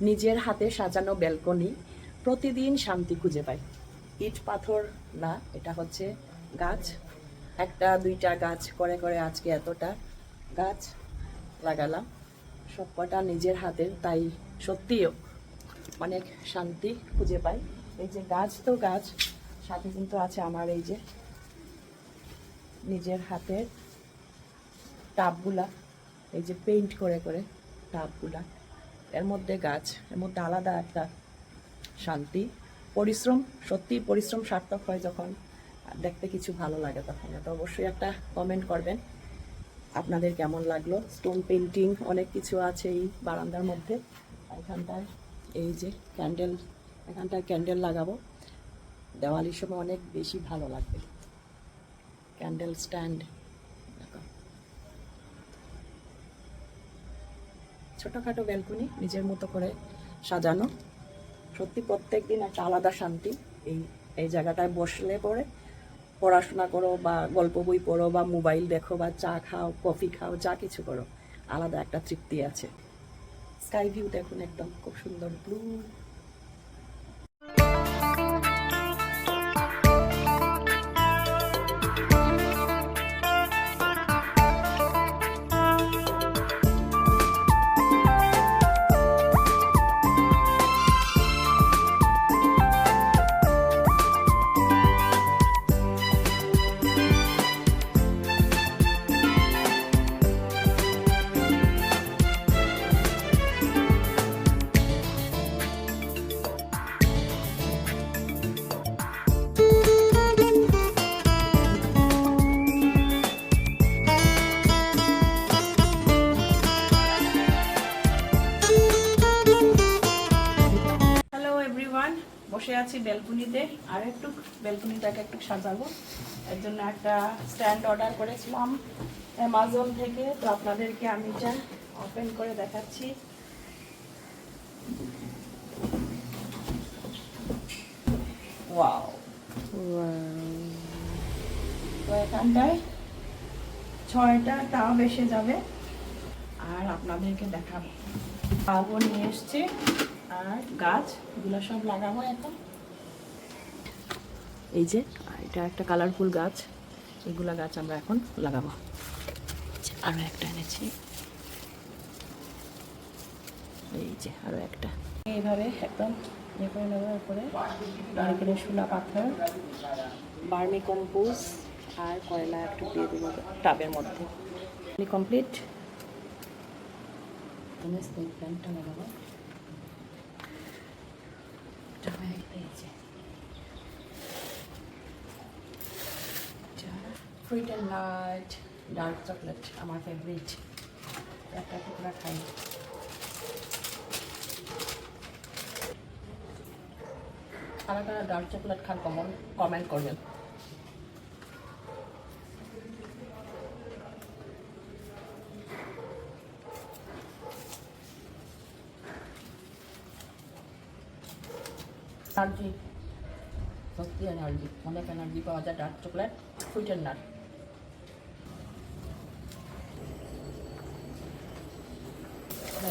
নিজের হাতে সাজানো ব্যালকনি প্রতিদিন শান্তি খুঁজে পাই। ইট পাথর না, এটা হচ্ছে গাছ। একটা দুইটা গাছ করে করে আজকে এতটা গাছ লাগালাম, সবকটা নিজের হাতের, তাই সত্যিও অনেক শান্তি খুঁজে পাই। এই যে গাছ তো গাছ, সাথে কিন্তু আছে আমার এই যে নিজের হাতের টাবগুলা, এই যে পেইন্ট করে করে টাবগুলা, এর মধ্যে গাছ, এর মধ্যে আলাদা একটা শান্তি। পরিশ্রম, সত্যি পরিশ্রম সার্থক হয় যখন দেখতে কিছু ভালো লাগে তখন। তো অবশ্যই একটা কমেন্ট করবেন আপনাদের কেমন লাগলো। স্টোন পেইন্টিং অনেক কিছু আছে এই বারান্দার মধ্যে। এখানটায় এই যে ক্যান্ডেল, এখানটায় ক্যান্ডেল লাগাবো, দেওয়ালির সময় অনেক বেশি ভালো লাগবে। ক্যান্ডেল স্ট্যান্ড, ছোটোখাটো ব্যালকনি নিজের মতো করে সাজানো, সত্যি প্রত্যেক দিন একটা আলাদা শান্তি। এই এই জায়গাটায় বসলে পরে পড়াশোনা করো বা গল্প বই পড়ো বা মোবাইল দেখো বা চা খাও, কফি খাও, যা কিছু করো, আলাদা একটা তৃপ্তি আছে। স্কাই ভিউ দেখুন, একদম খুব সুন্দর ব্লু। বসে আছি ব্যালকনিতে, আর একটু ব্যালকনিটাকে একটু সাজাবো। এর জন্য একটা স্ট্যান্ড অর্ডার করেছিলাম অ্যামাজন থেকে, তো আপনাদেরকে আমি এটা ওপেন করে দেখাচ্ছি। ওয়াও, তো এখানটায় 6টা টাব এসে যাবে, আর আপনাদেরকে দেখাবো। টাবও নিয়ে এসছি, আর গাছগুলো সব লাগাবো এখন। এই যে এটা একটা কালারফুল গাছ, এগুলা গাছ আমরা এখন লাগাবো। আরো একটা এনেছি, এই যে আরো একটা। এইভাবে একদম ইয়ে করে নেবো। উপরে নারকেলের শুলা পাথর, বার্মি কম্পোজ আর কয়লা একটু দিয়ে দেবো টাবের মধ্যে। কমপ্লিট। স্নেক প্ল্যান্টটা লাগাবো। Fruit and nut, dark chocolate আমার ফেভারিট, একটা টুকরা খাই। কারা কারা ডার্ক চকলেট খান কমেন্ট করবেন। এনার্জি, সত্যি এনার্জি, অনেক এনার্জি পাওয়া যায় dark chocolate, fruit and nut.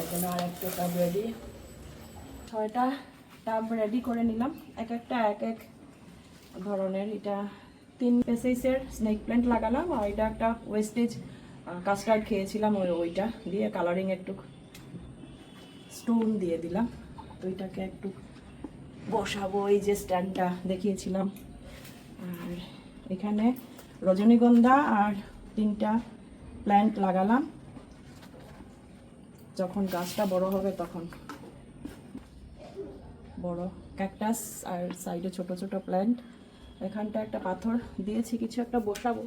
এখানে আর একটা টাব রেডি, 6টা টাব রেডি করে নিলাম। এক একটা এক এক ধরনের। এটা 3 পেসেসের স্নেক প্ল্যান্ট লাগালাম, আর এটা একটা ওয়েস্টেজ কাস্টার্ড খেয়েছিলাম, ওইটা দিয়ে কালারিং একটু স্টোন দিয়ে দিলাম। তো এটাকে একটু বসাবো, এই যে স্ট্যান্ডটা দেখিয়েছিলাম। আর এখানে রজনীগন্ধা আর 3টা প্ল্যান্ট লাগালাম, যখন গাছটা বড় হবে তখন। বড় ক্যাকটাস আর সাইডে ছোট ছোট প্ল্যান্ট। এখানটা একটা পাথর দিয়েছি, কিছু একটা বসাবো।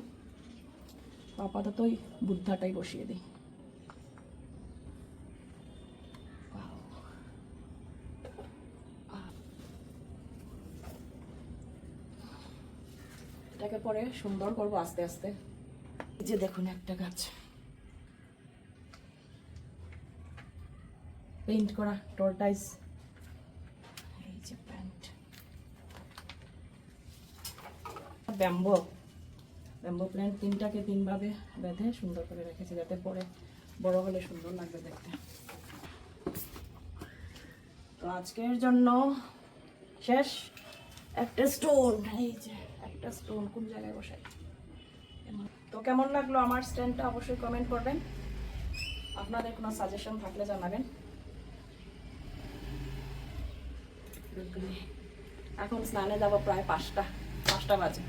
আপাতত ওই বুদ্ধাটাই বসিয়ে দিই। এটাকে পরে সুন্দর করবো আস্তে আস্তে। এই যে দেখুন একটা গাছ পেইন্ট করা, টর্টাইস। এই যে প্যান্ট, ব্যাম্বো প্ল্যান্ট 3টাকে 3 ভাবে বেঁধে সুন্দর করে রেখেছি, যাতে পরে বড় হলে সুন্দর লাগবে দেখতে। তো আজকের জন্য শেষ। একটা স্টোন, এই যে একটা স্টোন কোন জায়গায় বসাই। তো কেমন লাগলো আমার স্ট্যান্ডটা অবশ্যই কমেন্ট করবেন, আপনাদের কোনো সাজেশন থাকলে জানাবেন। এখন স্নানে যাব প্রায় 5টা বাজে।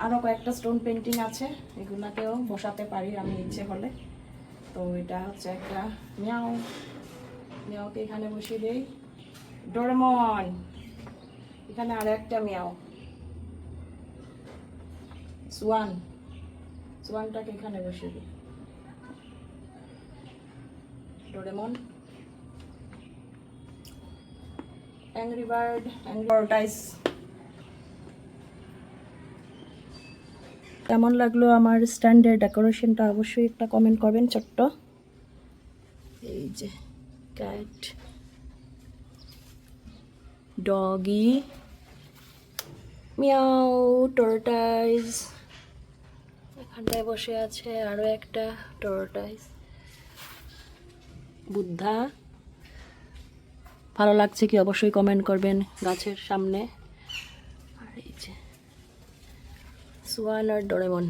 আরও কয়েকটা স্টোন পেন্টিং আছে, এগুলাকেও বসাতে পারি আমি ইচ্ছে হলে। তো এটা হচ্ছে একটা মিয়াওকে এখানে বসিয়ে দেই। ডোরেমন, এখানে আর একটা মিয়াও। সোয়ানটাকে এখানে বসিয়ে দিই। Doraemon, angry bird, tortoise. কেমন লাগলো আমার স্ট্যান্ডের ডেকোরেশনটা অবশ্যই একটা কমেন্ট করবেন। ছোট্ট এই যে ক্যাট, ডগি, মিয়াও, টর্টাইস এখানটায় বসে আছে, আরো একটা টর্টাইস, বুদ্ধা। ভালো লাগছে কি অবশ্যই কমেন্ট করবেন গাছের সামনে। আর এই যে সোয়ান আর ডোরেমন।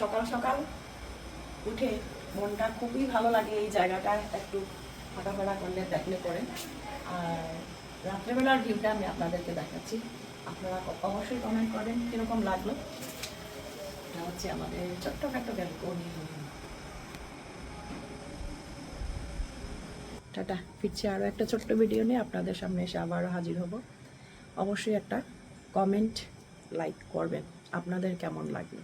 সকাল সকাল উঠে মনটা খুবই ভালো লাগে। এই জায়গাটা একটু হাঁটাফেরা করলে দেখলে পরে। আর রাত্রেবেলার ভিউটা আমি আপনাদেরকে দেখাচ্ছি, আপনারা অবশ্যই কমেন্ট করবেন কীরকম লাগলো। এটা হচ্ছে আমাদের ছোট্টখাটো ব্যালকনি। টাটা, ফিরছি আরও একটা ছোট্ট ভিডিও নিয়ে আপনাদের সামনে এসে আবারও হাজির হব। অবশ্যই একটা কমেন্ট লাইক করবেন আপনাদের কেমন লাগলো।